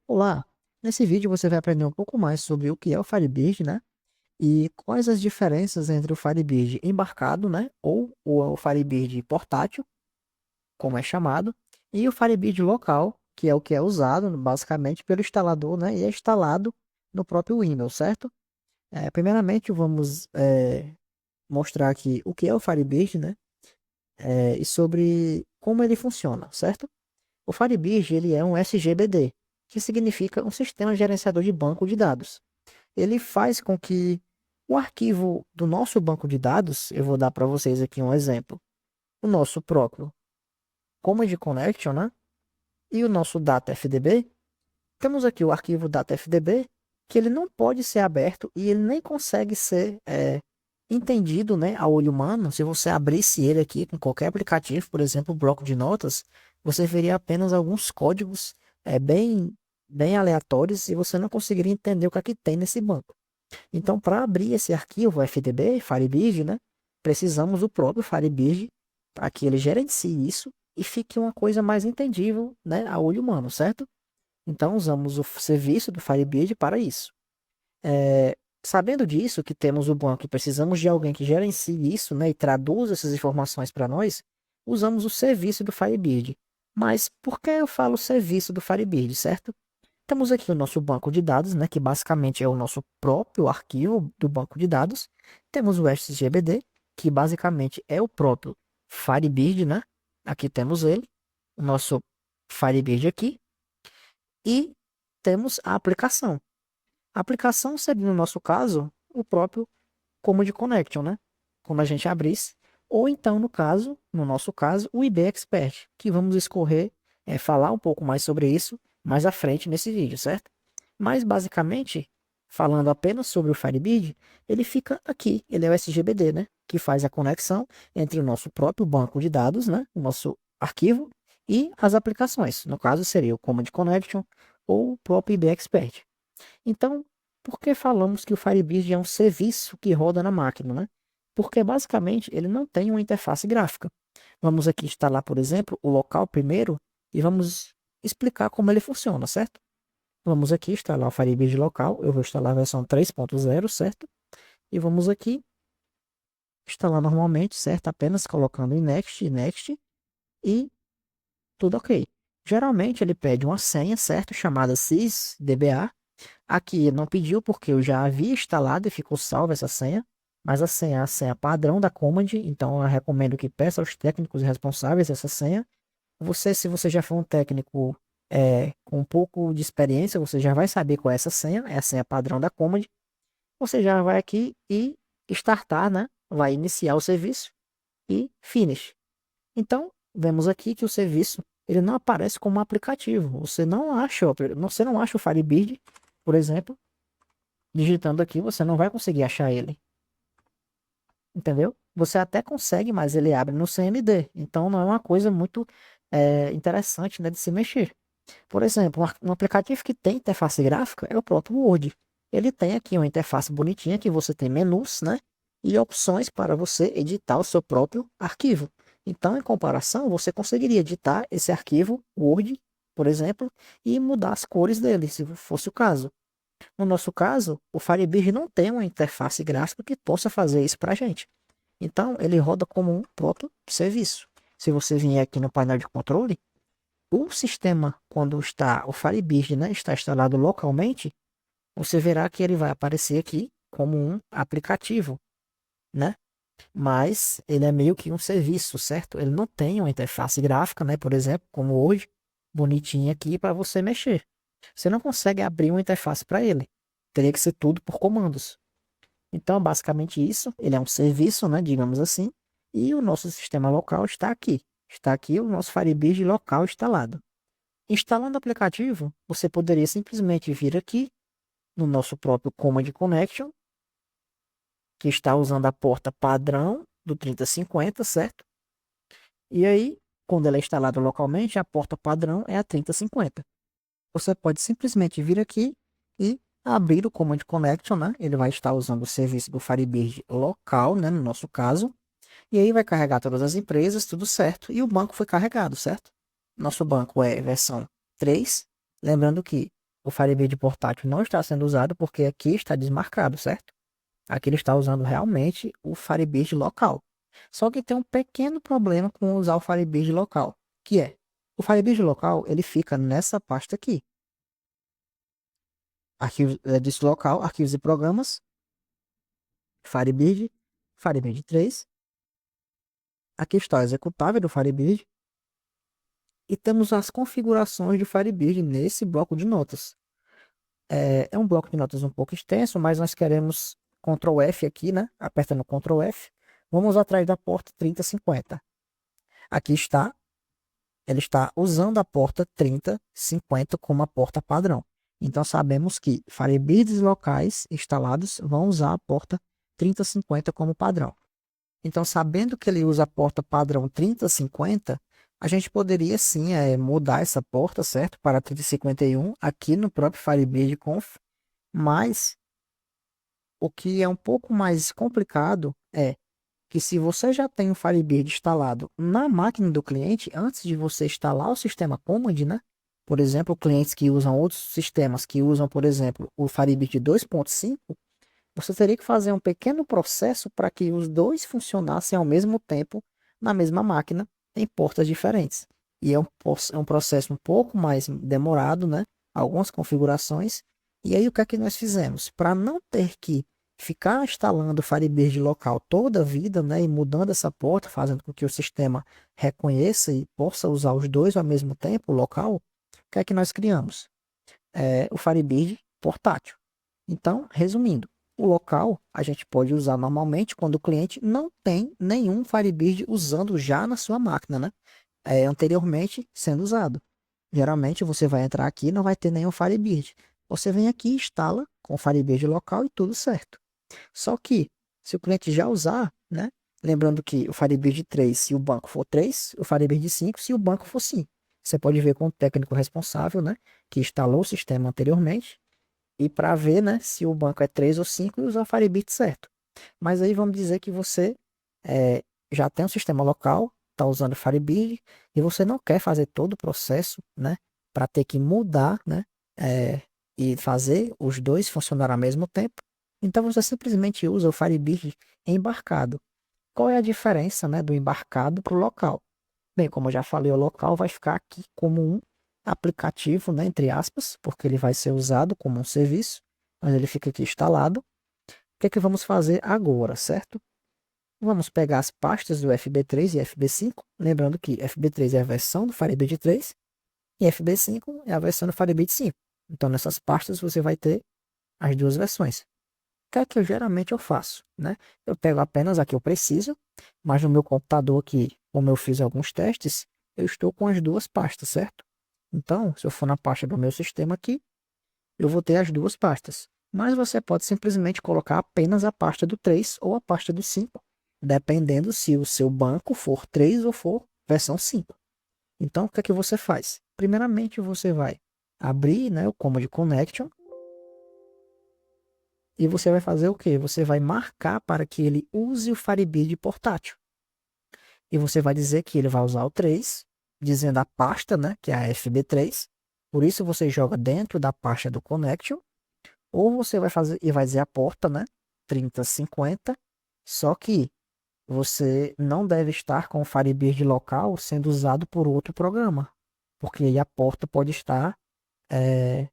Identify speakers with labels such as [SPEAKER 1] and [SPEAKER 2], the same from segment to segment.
[SPEAKER 1] Olá! Nesse vídeo você vai aprender um pouco mais sobre o que é o Firebird, né? E quais as diferenças entre o Firebird embarcado, né? Ou o Firebird portátil, como é chamado, e o Firebird local, que é usado basicamente pelo instalador, né? E é instalado no próprio Windows, certo? Primeiramente vamos mostrar aqui o que é o Firebird, né? E sobre como ele funciona, certo? O Firebird ele é um SGBD, que significa um sistema gerenciador de banco de dados. Ele faz com que o arquivo do nosso banco de dados, eu vou dar para vocês aqui um exemplo, o nosso próprio Command Connection, né? E o nosso DataFDB, temos aqui o arquivo DataFDB, que ele não pode ser aberto e ele nem consegue ser entendido, né, a olho humano. Se você abrisse ele aqui com qualquer aplicativo, por exemplo, o bloco de notas, você veria apenas alguns códigos bem aleatórios e você não conseguiria entender o que é que tem nesse banco. Então, para abrir esse arquivo FDB, Firebird, né, precisamos do próprio Firebird para que ele gerencie isso e fique uma coisa mais entendível, né, a olho humano, certo? Então, usamos o serviço do Firebird para isso. Sabendo disso, que temos o banco e precisamos de alguém que gerencie isso, né, e traduza essas informações para nós, usamos o serviço do Firebird. Mas por que eu falo serviço do Firebird, certo? Temos aqui o nosso banco de dados, né, que basicamente é o nosso próprio arquivo do banco de dados. Temos o SGBD, que basicamente é o próprio Firebird, né? Aqui temos ele, o nosso Firebird aqui. E temos a aplicação. A aplicação seria, no nosso caso, o próprio Command Connection, né? Quando a gente abrisse. Ou então, no nosso caso, o IB Expert, que vamos escorrer, falar um pouco mais sobre isso mais à frente nesse vídeo, certo? Mas, basicamente, falando apenas sobre o Firebird, ele fica aqui. Ele é o SGBD, né? Que faz a conexão entre o nosso próprio banco de dados, né? O nosso arquivo e as aplicações. No caso, seria o Command Connection ou o próprio IB Expert. Então, por que falamos que o Firebird é um serviço que roda na máquina, né? Porque basicamente ele não tem uma interface gráfica. Vamos aqui instalar, por exemplo, o local primeiro e vamos explicar como ele funciona, certo? Vamos aqui instalar o Firebird local. Eu vou instalar a versão 3.0, certo? E vamos aqui instalar normalmente, certo? Apenas colocando em Next, Next e tudo ok. Geralmente ele pede uma senha, certo? Chamada sysdba. Aqui não pediu porque eu já havia instalado e ficou salva essa senha, mas a senha é a senha padrão da Command, então eu recomendo que peça aos técnicos responsáveis essa senha. Se você já for um técnico com um pouco de experiência, você já vai saber qual é essa senha, é a senha padrão da Command. Você já vai aqui e startar, né? Vai iniciar o serviço e finish. Então, vemos aqui que o serviço ele não aparece como um aplicativo. Você não acha o Firebird, por exemplo, digitando aqui, você não vai conseguir achar ele, entendeu? Você até consegue, mas ele abre no CMD, então não é uma coisa muito interessante, né, de se mexer. Por exemplo, um aplicativo que tem interface gráfica é o próprio Word. Ele tem aqui uma interface bonitinha que você tem menus, né, e opções para você editar o seu próprio arquivo. Então, em comparação, você conseguiria editar esse arquivo Word, por exemplo, e mudar as cores dele, se fosse o caso. No nosso caso, o Firebird não tem uma interface gráfica que possa fazer isso para a gente. Então, ele roda como um próprio serviço. Se você vier aqui no painel de controle, o sistema, quando o Firebird, né, está instalado localmente, você verá que ele vai aparecer aqui como um aplicativo, né? Mas ele é meio que um serviço, certo? Ele não tem uma interface gráfica, né, por exemplo, como hoje, bonitinha aqui para você mexer. Você não consegue abrir uma interface para ele. Teria que ser tudo por comandos. Então, basicamente isso, ele é um serviço, né, digamos assim, e o nosso sistema local está aqui. Está aqui o nosso Firebird local instalado. Instalando o aplicativo, você poderia simplesmente vir aqui no nosso próprio Command Connection, que está usando a porta padrão do 3050, certo? E aí, quando ela é instalada localmente, a porta padrão é a 3050. Você pode simplesmente vir aqui e abrir o Command Connection, né? Ele vai estar usando o serviço do Firebird local, né? No nosso caso. E aí vai carregar todas as empresas, tudo certo. E o banco foi carregado, certo? Nosso banco é versão 3. Lembrando que o Firebird portátil não está sendo usado porque aqui está desmarcado, certo? Aqui ele está usando realmente o Firebird local. Só que tem um pequeno problema com usar o Firebird local, que é o Firebird local ele fica nessa pasta aqui, arquivos desse local, arquivos e programas, Firebird, Firebird 3. Aqui está o executável do Firebird e temos as configurações do Firebird nesse bloco de notas. É um bloco de notas um pouco extenso, mas nós queremos Ctrl F aqui, né? Apertando Ctrl F, vamos atrás da porta 3050. Aqui está, ele está usando a porta 3050 como a porta padrão. Então sabemos que Firebirds locais instalados vão usar a porta 3050 como padrão. Então, sabendo que ele usa a porta padrão 3050, a gente poderia sim mudar essa porta, certo? Para 3051 aqui no próprio Firebird Conf, mas o que é um pouco mais complicado é que se você já tem o Firebird instalado na máquina do cliente, antes de você instalar o sistema Command, né? Por exemplo, clientes que usam outros sistemas, que usam, por exemplo, o Firebird 2.5, você teria que fazer um pequeno processo para que os dois funcionassem ao mesmo tempo na mesma máquina, em portas diferentes. E é um processo um pouco mais demorado, né? Algumas configurações. E aí o que é que nós fizemos? Para não ter que ficar instalando o Firebird local toda a vida, né? E mudando essa porta, fazendo com que o sistema reconheça e possa usar os dois ao mesmo tempo, o local, o que é que nós criamos? O Firebird portátil. Então, resumindo, o local a gente pode usar normalmente quando o cliente não tem nenhum Firebird usando já na sua máquina, né? Anteriormente sendo usado. Geralmente você vai entrar aqui e não vai ter nenhum Firebird. Você vem aqui e instala com o Firebird local e tudo certo. Só que, se o cliente já usar, né? Lembrando que o Firebird 3, se o banco for 3, o Firebird 5, se o banco for 5. Você pode ver com o técnico responsável, né? Que instalou o sistema anteriormente e para ver, né, se o banco é 3 ou 5 e usar o Firebird certo. Mas aí vamos dizer que você é, já tem um sistema local, está usando o Firebird e você não quer fazer todo o processo, né, para ter que mudar, né, e fazer os dois funcionar ao mesmo tempo. Então você simplesmente usa o Firebird embarcado. Qual é a diferença, né, do embarcado para o local? Bem, como eu já falei, o local vai ficar aqui como um aplicativo, né, entre aspas, porque ele vai ser usado como um serviço, mas ele fica aqui instalado. O que é que vamos fazer agora, certo? Vamos pegar as pastas do FB3 e FB5, lembrando que FB3 é a versão do Firebird 3 e FB5 é a versão do Firebird 5. Então, nessas pastas você vai ter as duas versões. O que é que geralmente eu faço, né? Eu pego apenas a que eu preciso, mas no meu computador aqui, como eu fiz alguns testes, eu estou com as duas pastas, certo? Então, se eu for na pasta do meu sistema aqui, eu vou ter as duas pastas. Mas você pode simplesmente colocar apenas a pasta do 3 ou a pasta do 5, dependendo se o seu banco for 3 ou for versão 5. Então, o que é que você faz? Primeiramente, você vai abrir, né, o Command Connection e você vai fazer o quê? Você vai marcar para que ele use o Firebird portátil. E você vai dizer que ele vai usar o 3, dizendo a pasta, né, que é a FB3. Por isso você joga dentro da pasta do Connection. Ou você vai fazer e vai dizer a porta, né, 3050. Só que você não deve estar com o Firebird local sendo usado por outro programa. Porque aí a porta pode estar é,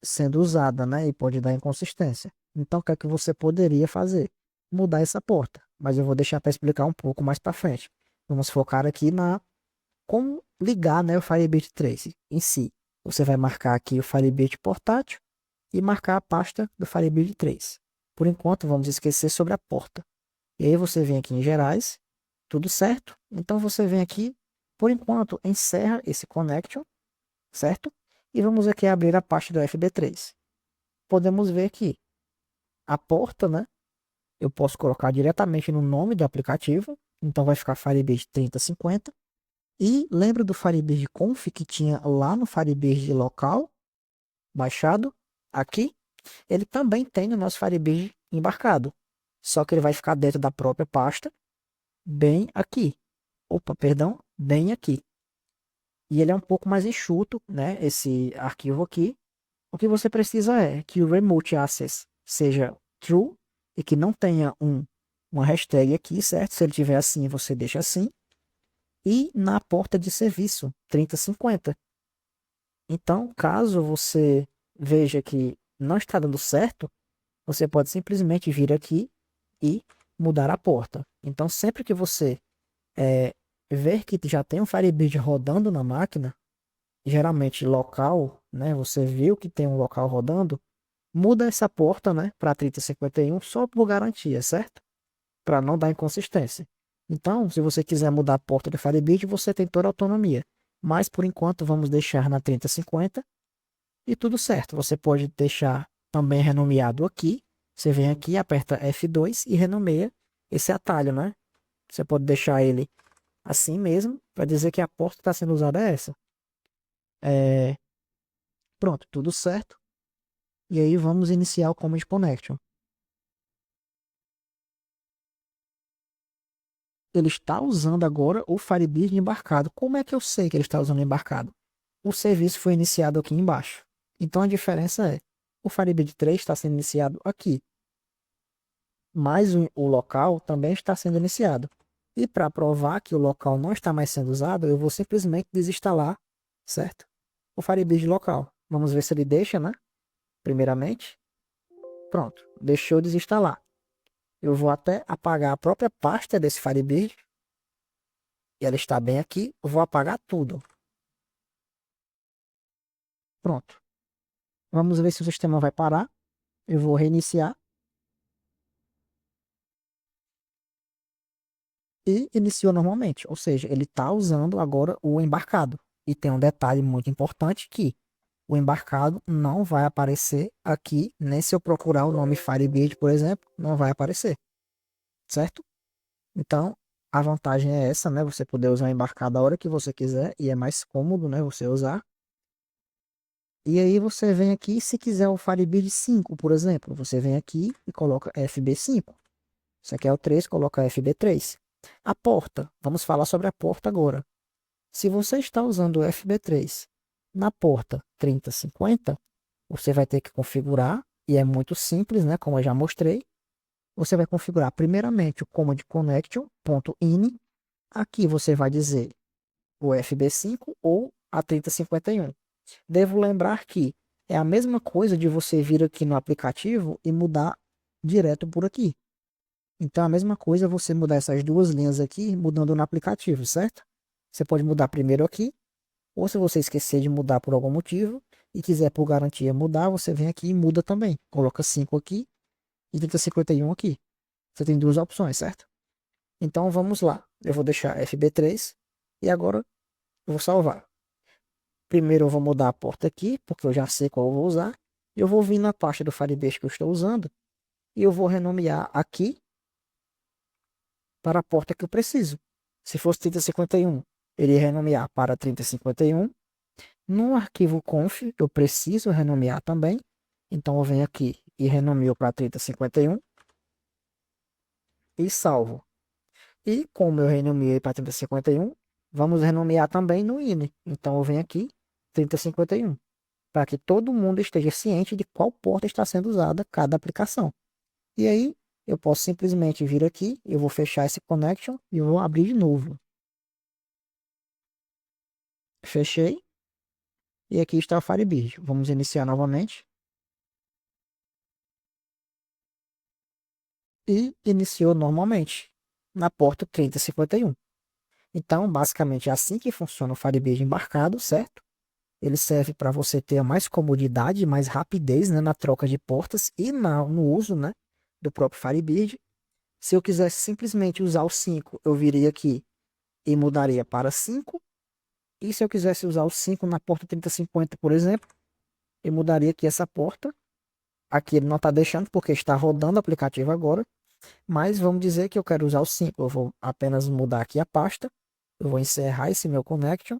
[SPEAKER 1] sendo usada, né, e pode dar inconsistência. Então o que é que você poderia fazer? Mudar essa porta. Mas eu vou deixar para explicar um pouco mais para frente. Vamos focar aqui na como ligar, né, o Firebird 3 em si. Você vai marcar aqui o Firebird portátil e marcar a pasta do Firebird 3. Por enquanto, vamos esquecer sobre a porta. E aí você vem aqui em gerais, tudo certo? Então você vem aqui, por enquanto, encerra esse connection, certo? E vamos aqui abrir a pasta do FB3. Podemos ver que a porta, né? Eu posso colocar diretamente no nome do aplicativo. Então vai ficar Firebird 3050. E lembra do Firebird Conf que tinha lá no Firebird local, baixado? Aqui, ele também tem no nosso Firebird embarcado. Só que ele vai ficar dentro da própria pasta, bem aqui. Opa, perdão, bem aqui. E ele é um pouco mais enxuto, né? Esse arquivo aqui. O que você precisa é que o remote access seja true e que não tenha uma hashtag aqui, certo? Se ele tiver assim, você deixa assim. E na porta de serviço 3050. Então, caso você veja que não está dando certo, você pode simplesmente vir aqui e mudar a porta. Então, sempre que você ver que já tem um Firebird rodando na máquina, geralmente local, né? Você viu que tem um local rodando, muda essa porta, né, para 3051 só por garantia, certo? Para não dar inconsistência. Então, se você quiser mudar a porta do Firebird, você tem toda a autonomia. Mas por enquanto vamos deixar na 3050 e tudo certo. Você pode deixar também renomeado aqui. Você vem aqui, aperta F2 e renomeia esse atalho, né? Você pode deixar ele assim mesmo, para dizer que a porta que está sendo usada é essa. É... Pronto, tudo certo. E aí vamos iniciar o Command Connection. Ele está usando agora o Firebird embarcado. Como é que eu sei que ele está usando embarcado? O serviço foi iniciado aqui embaixo. Então a diferença é, o Firebird 3 está sendo iniciado aqui, mas o local também está sendo iniciado. E para provar que o local não está mais sendo usado, eu vou simplesmente desinstalar, certo? O Firebird local. Vamos ver se ele deixa, né? Primeiramente. Pronto, deixou desinstalar. Eu vou até apagar a própria pasta desse Firebird. E ela está bem aqui. Eu vou apagar tudo. Pronto. Vamos ver se o sistema vai parar. Eu vou reiniciar. E iniciou normalmente. Ou seja, ele está usando agora o embarcado. E tem um detalhe muito importante que o embarcado não vai aparecer aqui. Nem se eu procurar o nome Firebird, por exemplo, não vai aparecer. Certo? Então, a vantagem é essa, né? Você poder usar o embarcado a hora que você quiser. E é mais cômodo, né? Você usar. E aí você vem aqui, se quiser o Firebird 5, por exemplo, você vem aqui e coloca FB5. Você quer o 3, coloca FB3. A porta, vamos falar sobre a porta agora. Se você está usando o FB3 na porta 3050, você vai ter que configurar, e é muito simples, né, como eu já mostrei. Você vai configurar primeiramente o command connection.ini. Aqui você vai dizer o FB5 ou a 3051. Devo lembrar que é a mesma coisa de você vir aqui no aplicativo e mudar direto por aqui. Então, a mesma coisa é você mudar essas duas linhas aqui, mudando no aplicativo, certo? Você pode mudar primeiro aqui, ou se você esquecer de mudar por algum motivo e quiser por garantia mudar, você vem aqui e muda também. Coloca 5 aqui e 3051 aqui. Você tem duas opções, certo? Então, vamos lá. Eu vou deixar FB3 e agora eu vou salvar. Primeiro eu vou mudar a porta aqui, porque eu já sei qual eu vou usar. Eu vou vir na pasta do Firebase que eu estou usando e eu vou renomear aqui para a porta que eu preciso. Se fosse 3051, ele ia renomear para 3051. No arquivo conf, eu preciso renomear também. Então eu venho aqui e renomeio para 3051 e salvo. E como eu renomeei para 3051, vamos renomear também no INI. Então eu venho aqui 3051, para que todo mundo esteja ciente de qual porta está sendo usada cada aplicação. E aí eu posso simplesmente vir aqui, eu vou fechar esse connection e eu vou abrir de novo. Fechei. E aqui está o Firebird. Vamos iniciar novamente. E iniciou normalmente na porta 3051. Então, basicamente, é assim que funciona o Firebird embarcado, certo? Ele serve para você ter mais comodidade, mais rapidez, né, na troca de portas e no uso, né, do próprio Firebird. Se eu quisesse simplesmente usar o 5, eu viria aqui e mudaria para 5. E se eu quisesse usar o 5 na porta 3050, por exemplo, eu mudaria aqui essa porta. Aqui ele não está deixando porque está rodando o aplicativo agora. Mas vamos dizer que eu quero usar o 5. Eu vou apenas mudar aqui a pasta. Eu vou encerrar esse meu connection.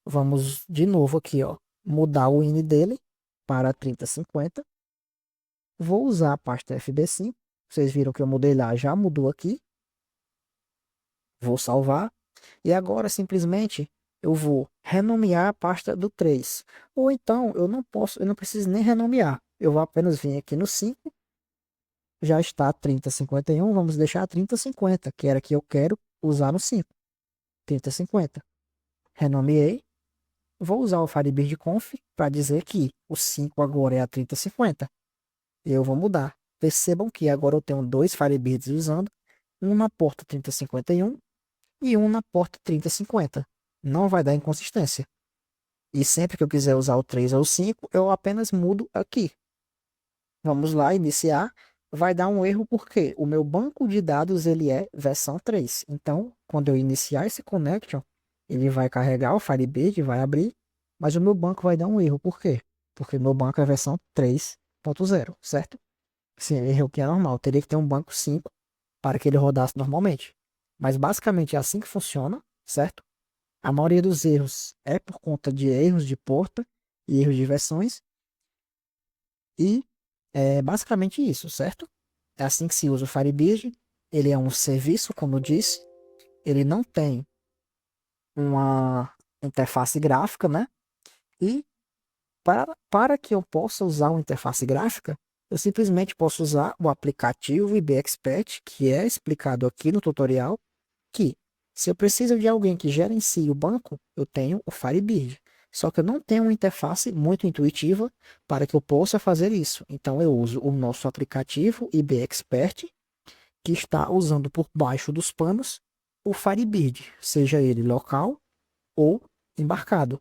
[SPEAKER 1] Vamos de novo aqui, ó, mudar o INI dele para 3050. Vou usar a pasta FB5. Vocês viram que eu mudei lá, já mudou aqui. Vou salvar. E agora simplesmente eu vou renomear a pasta do 3. Ou então eu não preciso nem renomear. Eu vou apenas vir aqui no 5, já está 3051, vamos deixar 3050, que era que eu quero usar no 5. 3050. Renomeei. Vou usar o Firebird Conf para dizer que o 5 agora é a 3050. Eu vou mudar. Percebam que agora eu tenho dois Firebirds usando, um na porta 3051 e um na porta 3050. Não vai dar inconsistência. E sempre que eu quiser usar o 3 ou o 5, eu apenas mudo aqui. Vamos lá, iniciar. Vai dar um erro porque o meu banco de dados ele é versão 3. Então, quando eu iniciar esse connection, ele vai carregar o Firebird, vai abrir, mas o meu banco vai dar um erro. Por quê? Porque meu banco é versão 3.0, certo? Sim, erro que é normal. Teria que ter um banco 5 para que ele rodasse normalmente. Mas basicamente é assim que funciona, certo? A maioria dos erros é por conta de erros de porta e erros de versões. E é basicamente isso, certo? É assim que se usa o Firebird. Ele é um serviço, como eu disse. Ele não tem uma interface gráfica, né? E para que eu possa usar uma interface gráfica, eu simplesmente posso usar o aplicativo IBExpert, que é explicado aqui no tutorial, que se eu preciso de alguém que gerencie o banco, eu tenho o Firebird. Só que eu não tenho uma interface muito intuitiva para que eu possa fazer isso. Então eu uso o nosso aplicativo IBExpert, que está usando por baixo dos panos o Firebird, seja ele local ou embarcado.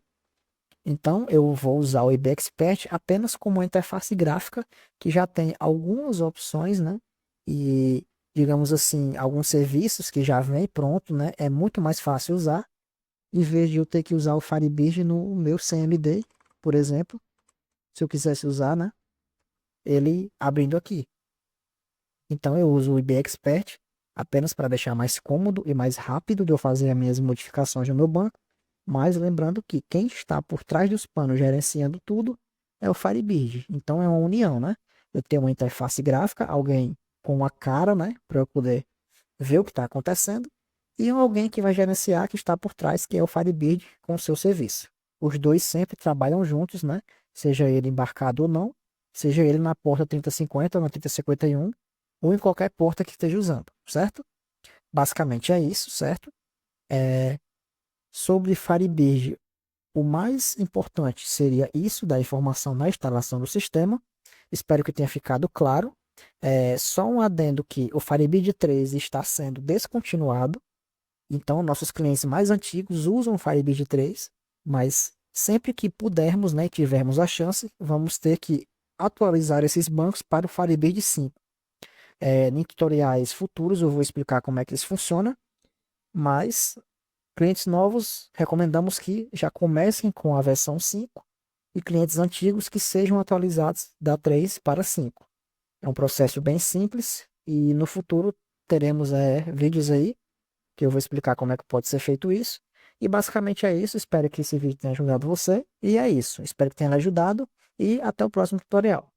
[SPEAKER 1] Então eu vou usar o IBExpert apenas como uma interface gráfica que já tem algumas opções, né? E digamos assim, alguns serviços que já vem pronto, né? É muito mais fácil usar, em vez de eu ter que usar o Firebird no meu CMD, por exemplo, se eu quisesse usar, né? Ele abrindo aqui. Então eu uso o IBExpert apenas para deixar mais cômodo e mais rápido de eu fazer as minhas modificações no meu banco. Mas lembrando que quem está por trás dos panos gerenciando tudo é o Firebird. Então é uma união, né? Eu tenho uma interface gráfica, alguém com uma cara, né? Para eu poder ver o que está acontecendo. E alguém que vai gerenciar que está por trás, que é o Firebird com o seu serviço. Os dois sempre trabalham juntos, né? Seja ele embarcado ou não, seja ele na porta 3050 ou na 3051, ou em qualquer porta que esteja usando, certo? Basicamente é isso, certo? É, sobre Firebird, o mais importante seria isso da informação na instalação do sistema. Espero que tenha ficado claro. Só um adendo que o Firebird 3 está sendo descontinuado. Então, nossos clientes mais antigos usam o Firebird 3, mas sempre que pudermos, né, e tivermos a chance, vamos ter que atualizar esses bancos para o Firebird 5. Em tutoriais futuros eu vou explicar como é que isso funciona, mas clientes novos, recomendamos que já comecem com a versão 5 e clientes antigos que sejam atualizados da 3 para 5. É um processo bem simples e no futuro teremos vídeos aí que eu vou explicar como é que pode ser feito isso. E basicamente é isso. Espero que esse vídeo tenha ajudado você. E é isso. Espero que tenha ajudado e até o próximo tutorial.